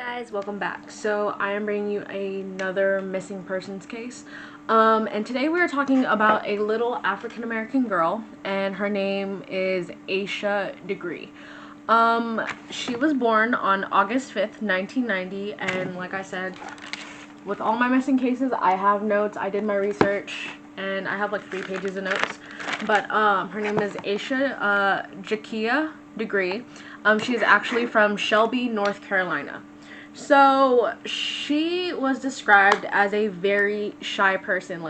Guys, welcome back. So I am bringing you another missing persons case, and today we're talking about a little African American girl, and her name is Asha Degree. She was born on August 5th, 1990, and like I said, with all my missing cases, I have notes. I did my research, and I have like 3 pages of notes. But her name is Asha Jaquilla Degree. She's actually from Shelby, North Carolina. So she was described as a very shy person,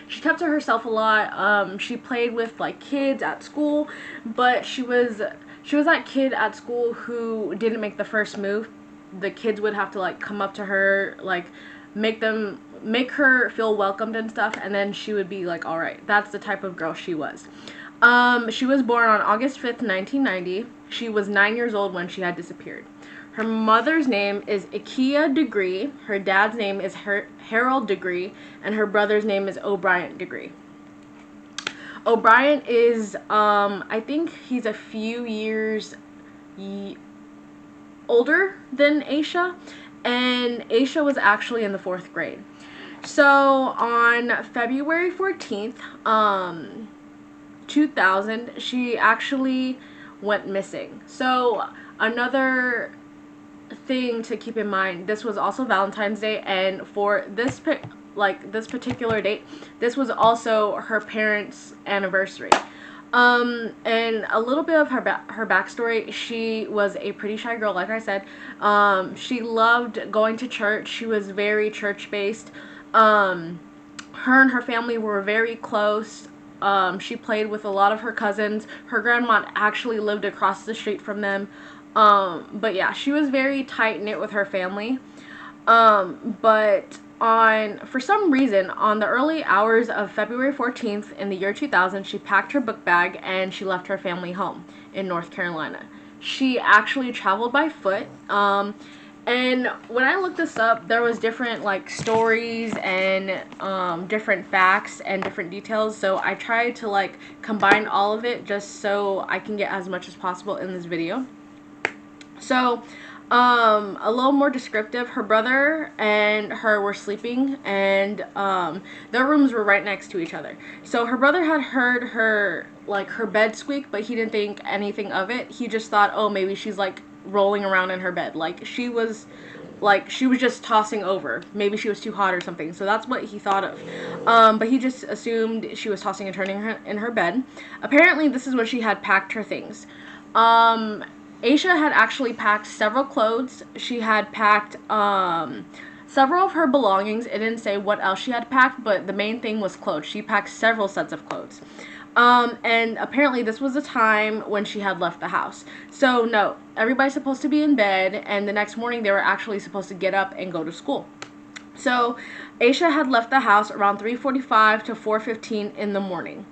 she kept to herself a lot. She played with like kids at school, but she was that kid at school who didn't make the first move. The kids would have to like come up to her, like make her feel welcomed and stuff, and then she would be like, all right. That's the type of girl she was. She was born on August 5th, 1990. She was 9 years old when she had disappeared. Her mother's name is Jaquilla Degree, her dad's name is Harold Degree, and her brother's name is O'Brien Degree. O'Brien is, I think he's a few years older than Asha, and Asha was actually in the 4th grade. So on February 14th, 2000, she actually went missing. So another thing to keep in mind, this was also Valentine's Day, and for this particular date, this was also her parents' anniversary. And a little bit of her backstory: she was a pretty shy girl, like I said. She loved going to church. She was very church based. Her and her family were very close. She played with a lot of her cousins. Her grandma actually lived across the street from them. But yeah, she was very tight-knit with her family. But for some reason, on the early hours of February 14th in the year 2000, she packed her book bag and she left her family home in North Carolina. She actually traveled by foot. And when I looked this up, there was different like stories and different facts and different details. So I tried to like combine all of it just so I can get as much as possible in this video. So, a little more descriptive, her brother and her were sleeping, and their rooms were right next to each other. So her brother had heard her bed squeak, but he didn't think anything of it. He just thought, oh, maybe she's like rolling around in her bed, like she was just tossing over. Maybe she was too hot or something. So that's what he thought of. But he just assumed she was tossing and turning in her bed. Apparently, this is when she had packed her things. Asha had actually packed several clothes. She had packed several of her belongings. It didn't say what else she had packed, but the main thing was clothes. She packed several sets of clothes. And apparently this was the time when she had left the house. So no, everybody's supposed to be in bed, and the next morning they were actually supposed to get up and go to school. So Asha had left the house around 3:45 to 4:15 in the morning.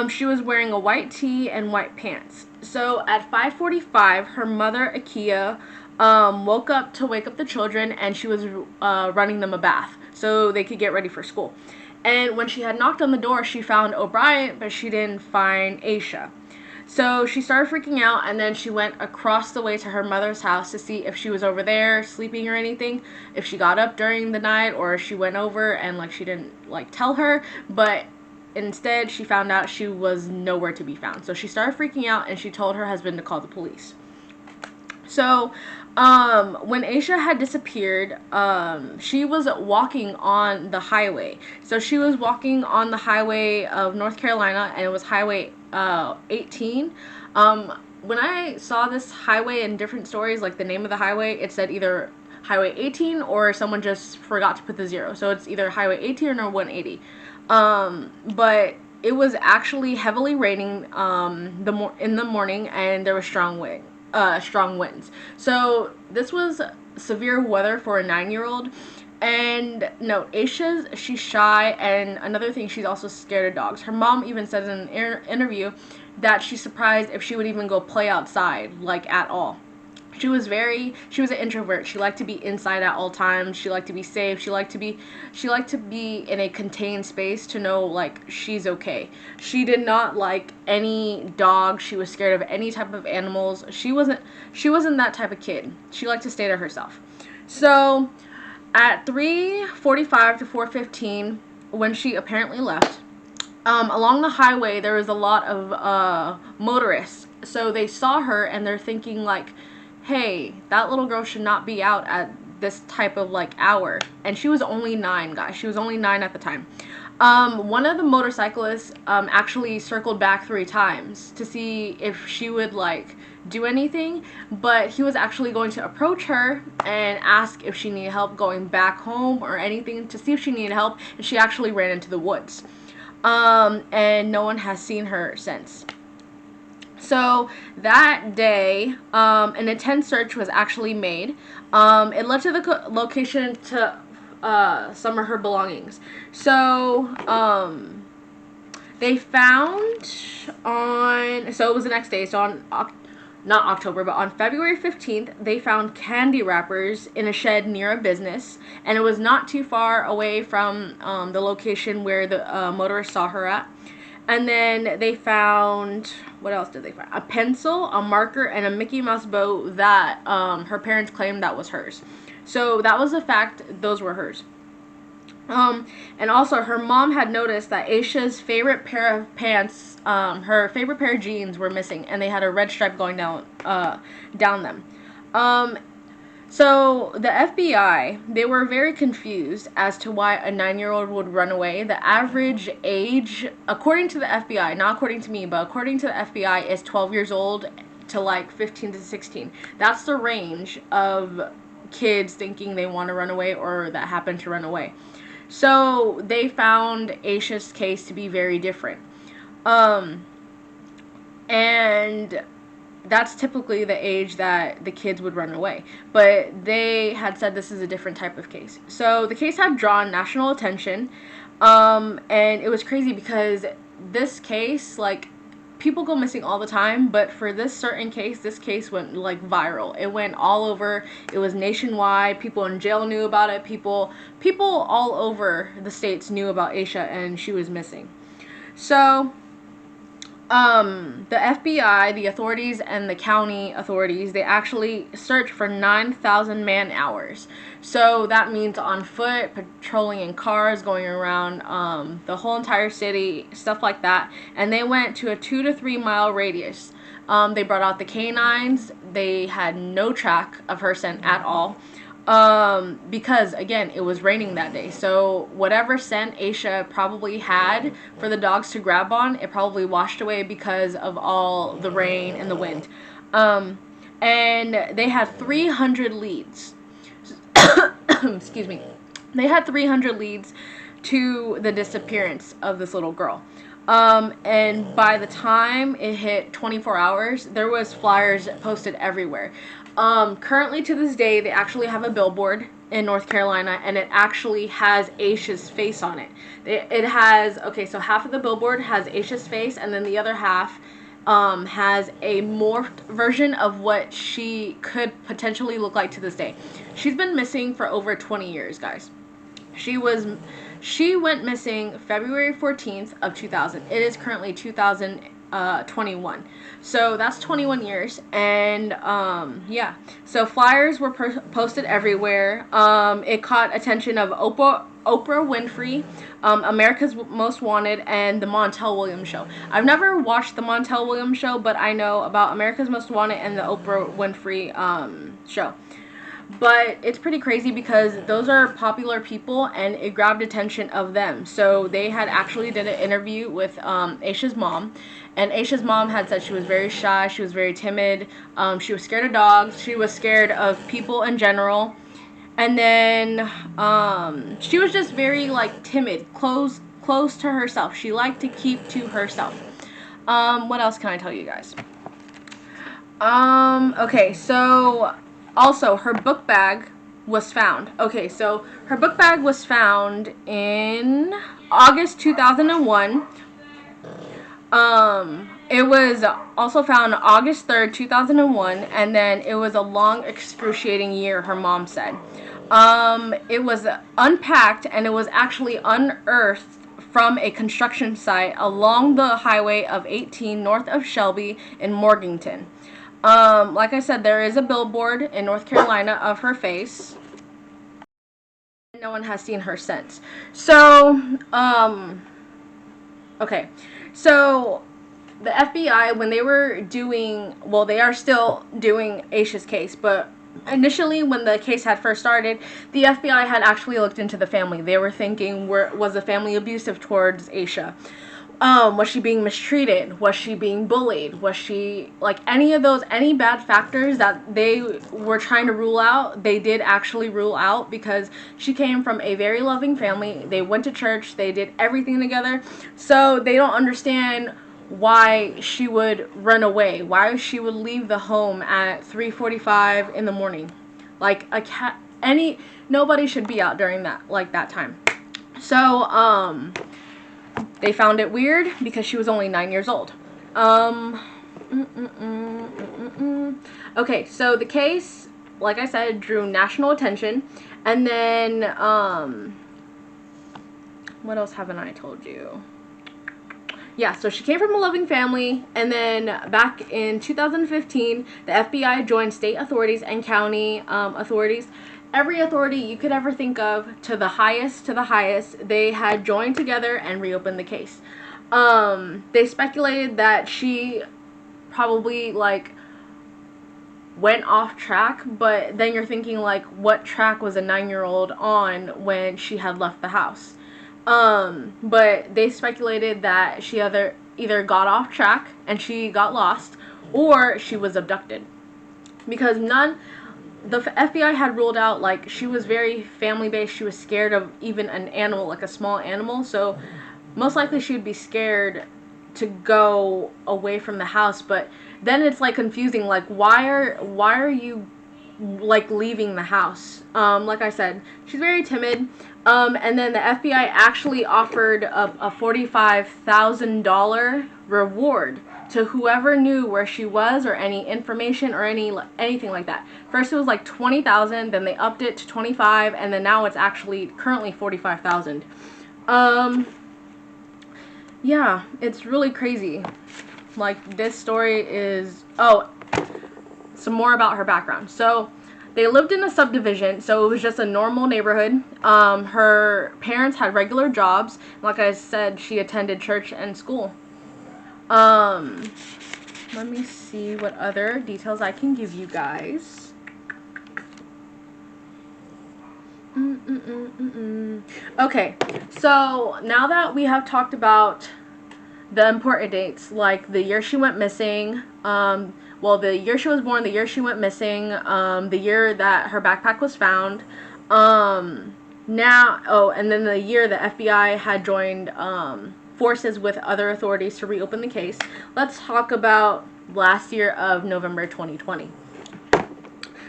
She was wearing a white tee and white pants. So at 5:45, her mother, Jaquilla, woke up to wake up the children, and she was running them a bath so they could get ready for school. And when she had knocked on the door, she found O'Brien, but she didn't find Asha. So she started freaking out, and then she went across the way to her mother's house to see if she was over there sleeping or anything, if she got up during the night, or if she went over and she didn't tell her. But instead, she found out she was nowhere to be found. So she started freaking out, and she told her husband to call the police. So, when Asha had disappeared, she was walking on the highway. So she was walking on the highway of North Carolina, and it was Highway 18. When I saw this highway in different stories, like the name of the highway, it said either Highway 18 or someone just forgot to put the 0. So it's either Highway 18 or 180. But it was actually heavily raining in the morning, and there was strong winds. So this was severe weather for a 9-year-old. And no, she's shy, and another thing, she's also scared of dogs. Her mom even said in an interview that she's surprised if she would even go play outside, at all. She was an introvert. She liked to be inside at all times. She liked to be safe. She liked to be in a contained space to know like she's okay. She did not like any dogs. She was scared of any type of animals. She wasn't that type of kid. She liked to stay to herself. So at 3:45 to 4:15, when she apparently left, along the highway there was a lot of motorists. So they saw her and they're thinking like, hey, that little girl should not be out at this type of like hour. And she was only 9, guys. She was only 9 at the time. One of the motorcyclists actually circled back 3 times to see if she would like do anything, but he was actually going to approach her and ask if she needed help going back home or anything, to see if she needed help, and she actually ran into the woods. And no one has seen her since. So that day, an intense search was actually made. It led to the location to some of her belongings. So they found so it was the next day, so on not October, but on February 15th, they found candy wrappers in a shed near a business, and it was not too far away from the location where the motorist saw her at. And then they found, what else did they find? A pencil, a marker, and a Mickey Mouse bow that her parents claimed that was hers. So that was a fact, those were hers. And also her mom had noticed that Asha's favorite pair of pants, her favorite pair of jeans were missing, and they had a red stripe going down them. So the FBI, they were very confused as to why a 9-year-old would run away. The average age, according to the FBI, not according to me, but according to the FBI, is 12 years old to like 15 to 16. That's the range of kids thinking they want to run away or that happen to run away. So they found Asha's case to be very different. And that's typically the age that the kids would run away. But they had said this is a different type of case. So the case had drawn national attention. And it was crazy because this case, like, people go missing all the time, but for this certain case, this case went like viral. It went all over. It was nationwide. People in jail knew about it. People all over the states knew about Asha, and she was missing. So the FBI, the authorities, and the county authorities, they actually searched for 9,000 man hours. So that means on foot, patrolling in cars, going around the whole entire city, stuff like that. And they went to a 2 to 3 mile radius. They brought out the canines. They had no track of her scent at all. Because again, it was raining that day, so whatever scent Asha probably had for the dogs to grab on, it probably washed away because of all the rain and the wind. And they had 300 leads. Excuse me. They had 300 leads to the disappearance of this little girl. And by the time it hit 24 hours, there was flyers posted everywhere. Currently to this day, they actually have a billboard in North Carolina, and it actually has Asha's face on it. It has, okay, so half of the billboard has Asha's face, and then the other half has a morphed version of what she could potentially look like to this day. She's been missing for over 20 years, guys. She went missing February 14th of 2000. It is currently 2021. So that's 21 years. And yeah. So flyers were posted everywhere. It caught attention of Oprah Winfrey, America's Most Wanted, and the Montel Williams Show. I've never watched the Montel Williams Show, but I know about America's Most Wanted and the Oprah Winfrey show. But it's pretty crazy because those are popular people, and it grabbed attention of them. So they had actually did an interview with Asha's mom, and Asha's mom had said she was very shy, she was very timid, she was scared of dogs, she was scared of people in general, and then she was just very like timid, close to herself. She liked to keep to herself. What else can I tell you guys? Okay, so also, her book bag was found. Okay, so her book bag was found in August 2001. It was also found August 3rd, 2001, and then it was a long, excruciating year, her mom said. It was unpacked and it was actually unearthed from a construction site along the highway of 18 north of Shelby in Morganton. Like I said, there is a billboard in North Carolina of her face. No one has seen her since. So, okay. So, the FBI, when they were doing, well, they are still doing Asha's case, but initially when the case had first started, the FBI had actually looked into the family. They were thinking, was the family abusive towards Asha? Was she being mistreated? Was she being bullied? Was she, like, any bad factors that they were trying to rule out, they did actually rule out, because she came from a very loving family. They went to church, they did everything together, so they don't understand why she would run away, why she would leave the home at 3:45 in the morning. Like, a cat, nobody should be out during that time. So, they found it weird because she was only 9 years old. Okay, so the case, like I said, drew national attention. And then, what else haven't I told you? Yeah, so she came from a loving family, and then back in 2015, the FBI joined state authorities and county authorities. Every authority you could ever think of, to the highest, they had joined together and reopened the case. They speculated that she probably, like, went off track, but then you're thinking, like, what track was a 9-year-old on when she had left the house? But they speculated that she either got off track and she got lost, or she was abducted. Because the FBI had ruled out, like, she was very family based. She was scared of even an animal, like a small animal. So most likely she would be scared to go away from the house. But then it's, like, confusing. Like, why are you, like, leaving the house? Like I said, she's very timid. And then the FBI actually offered a $45,000 reward to whoever knew where she was, or any information, or anything like that. First it was like 20,000, then they upped it to 25, and then now it's actually currently 45,000. Yeah, it's really crazy. Like, this story is, some more about her background. So they lived in a subdivision, so it was just a normal neighborhood. Her parents had regular jobs. Like I said, she attended church and school. Let me see what other details I can give you guys. Okay, so now that we have talked about the important dates, like the year she went missing, the year she was born, the year she went missing, the year that her backpack was found, and then the year the FBI had joined forces with other authorities to reopen the case. Let's talk about last year of November 2020.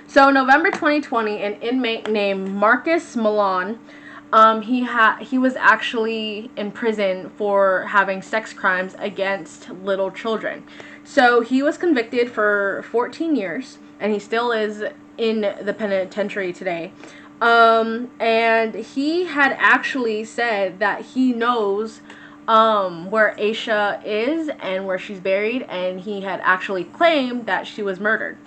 So November 2020, an inmate named Marcus Milan, he was actually in prison for having sex crimes against little children. So he was convicted for 14 years, and he still is in the penitentiary today. And he had actually said that he knows where Asha is and where she's buried, and he had actually claimed that she was murdered.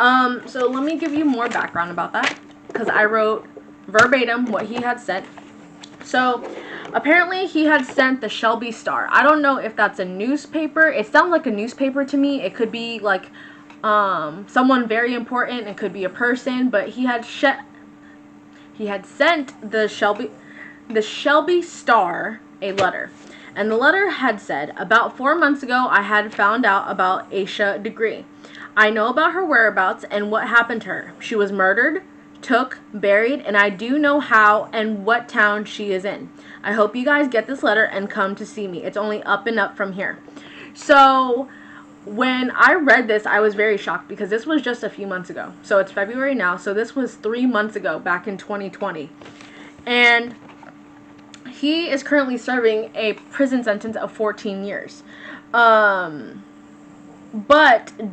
So let me give you more background about that, because I wrote verbatim what he had sent. So apparently he had sent the Shelby Star. I don't know if that's a newspaper. It sounds like a newspaper to me. It could be like someone very important. It could be a person, but he had sent the Shelby Star a letter. And the letter had said, "About 4 months ago, I had found out about Asha Degree. I know about her whereabouts and what happened to her. She was murdered, took, buried, and I do know how and what town she is in. I hope you guys get this letter and come to see me. It's only up and up from here." So when I read this, I was very shocked, because this was just a few months ago. So it's February now, so this was 3 months ago, back in 2020. And he is currently serving a prison sentence of 14 years. But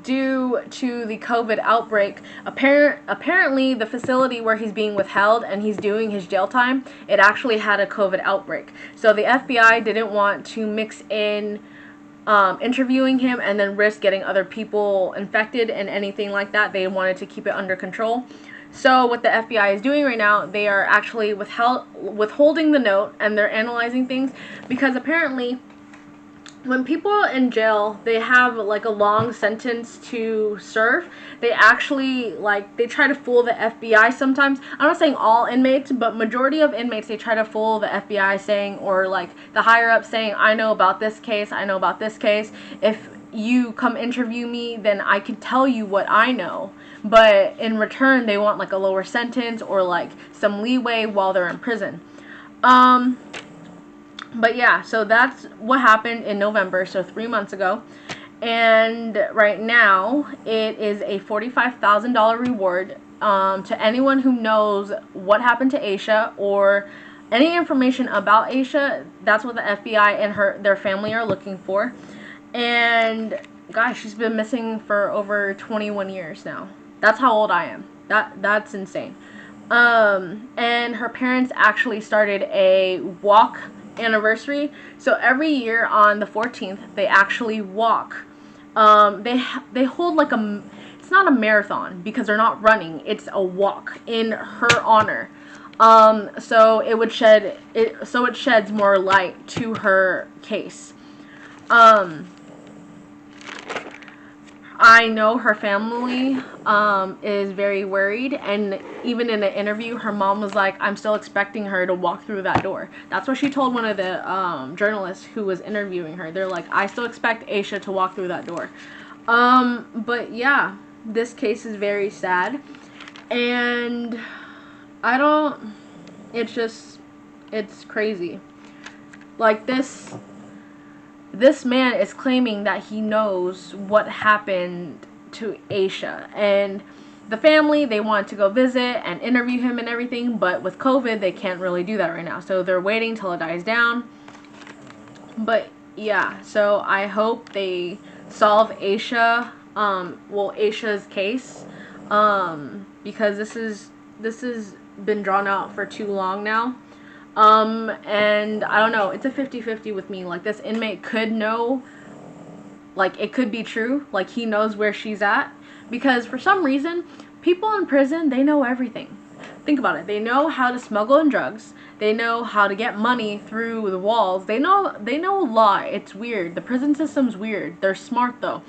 due to the COVID outbreak, apparently the facility where he's being withheld and he's doing his jail time, it actually had a COVID outbreak. So the FBI didn't want to mix in interviewing him and then risk getting other people infected and anything like that. They wanted to keep it under control. So what the FBI is doing right now, they are actually withholding the note, and they're analyzing things, because apparently when people are in jail, they have like a long sentence to serve. They actually, like, they try to fool the FBI sometimes. I'm not saying all inmates, but majority of inmates, they try to fool the FBI saying, or like the higher up saying, I know about this case, I know about this case. If you come interview me, then I can tell you what I know. But in return, they want like a lower sentence or like some leeway while they're in prison. But yeah, so that's what happened in November, so 3 months ago. And right now, it is a $45,000 reward to anyone who knows what happened to Asha or any information about Asha. That's what the FBI and their family are looking for. And gosh, she's been missing for over 21 years now. That's how old I am. That's insane. And her parents actually started a walk anniversary. So every year on the 14th, they actually walk. They hold like it's not a marathon because they're not running. It's a walk in her honor. So it sheds more light to her case. I know her family is very worried, and even in an interview, her mom was like, I'm still expecting her to walk through that door. That's what she told one of the journalists who was interviewing her. They're like, I still expect Asha to walk through that door. But yeah, this case is very sad, and it's crazy. Like, this man is claiming that he knows what happened to Asha, and the family, they want to go visit and interview him and everything, but with COVID, they can't really do that right now, so they're waiting till it dies down. But yeah, so I hope they solve Asha's case, because this has been drawn out for too long now. And I don't know, it's a 50-50 with me. Like, this inmate could know, like, it could be true, like, he knows where she's at, because for some reason, people in prison, they know everything. Think about it. They know how to smuggle in drugs. They know how to get money through the walls. They know a lot. It's weird. The prison system's weird. They're smart, though.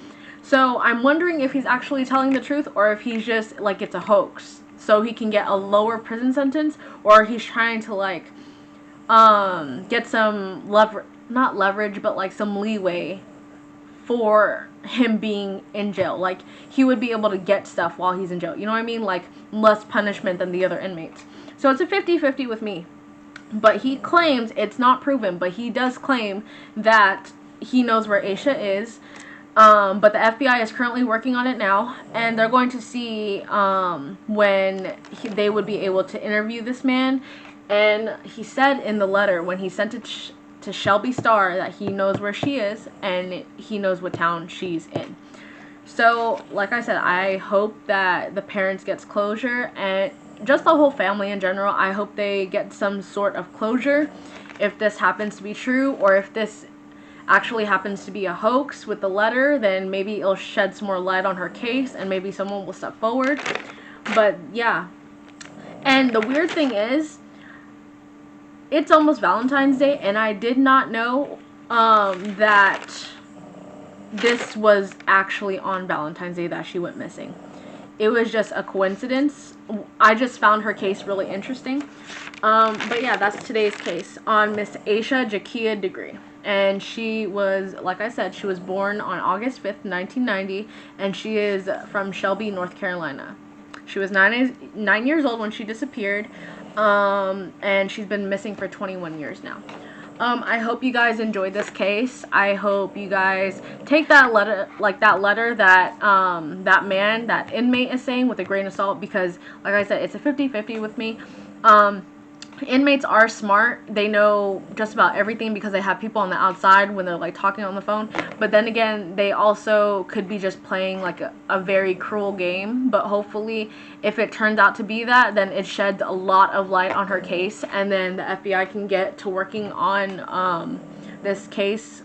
So I'm wondering if he's actually telling the truth, or if he's just, like, it's a hoax, so he can get a lower prison sentence, or he's trying to, like, get some not leverage, but like some leeway for him being in jail. Like, he would be able to get stuff while he's in jail. You know what I mean? Like, less punishment than the other inmates. So it's a 50-50 with me. But he claims, it's not proven, but he does claim that he knows where Asha is. But the FBI is currently working on it now, and they're going to see when they would be able to interview this man. And he said in the letter, when he sent it to Shelby Starr, that he knows where she is and he knows what town she's in. So, like I said, I hope that the parents gets closure, and just the whole family in general. I hope they get some sort of closure if this happens to be true, or if this actually happens to be a hoax with the letter, then maybe it'll shed some more light on her case, and maybe someone will step forward. But yeah. And the weird thing is, it's almost Valentine's Day, and I did not know that this was actually on Valentine's Day that she went missing. It was just a coincidence. I just found her case really interesting. But yeah, that's today's case on Miss Asha Jaquilla Degree. And she was, like I said, she was born on August 5th, 1990, and she is from Shelby, North Carolina. She was 9 years old when she disappeared. And she's been missing for 21 years now. I hope you guys enjoyed this case. I hope you guys take that letter, that inmate is saying, with a grain of salt, because, like I said, it's a 50-50 with me. inmates are smart. They know just about everything because they have people on the outside when they're like talking on the phone. But then again, they also could be just playing like a very cruel game. But hopefully, if it turns out to be that, then it sheds a lot of light on her case, and then the FBI can get to working on this case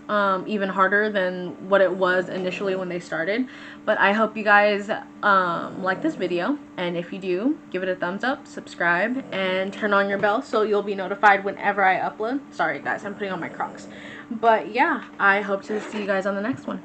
even harder than what it was initially when they started. But I hope you guys like this video, and if you do, give it a thumbs up, subscribe, and turn on your bell so you'll be notified whenever I upload. Sorry guys, I'm putting on my Crocs. But yeah, I hope to see you guys on the next one.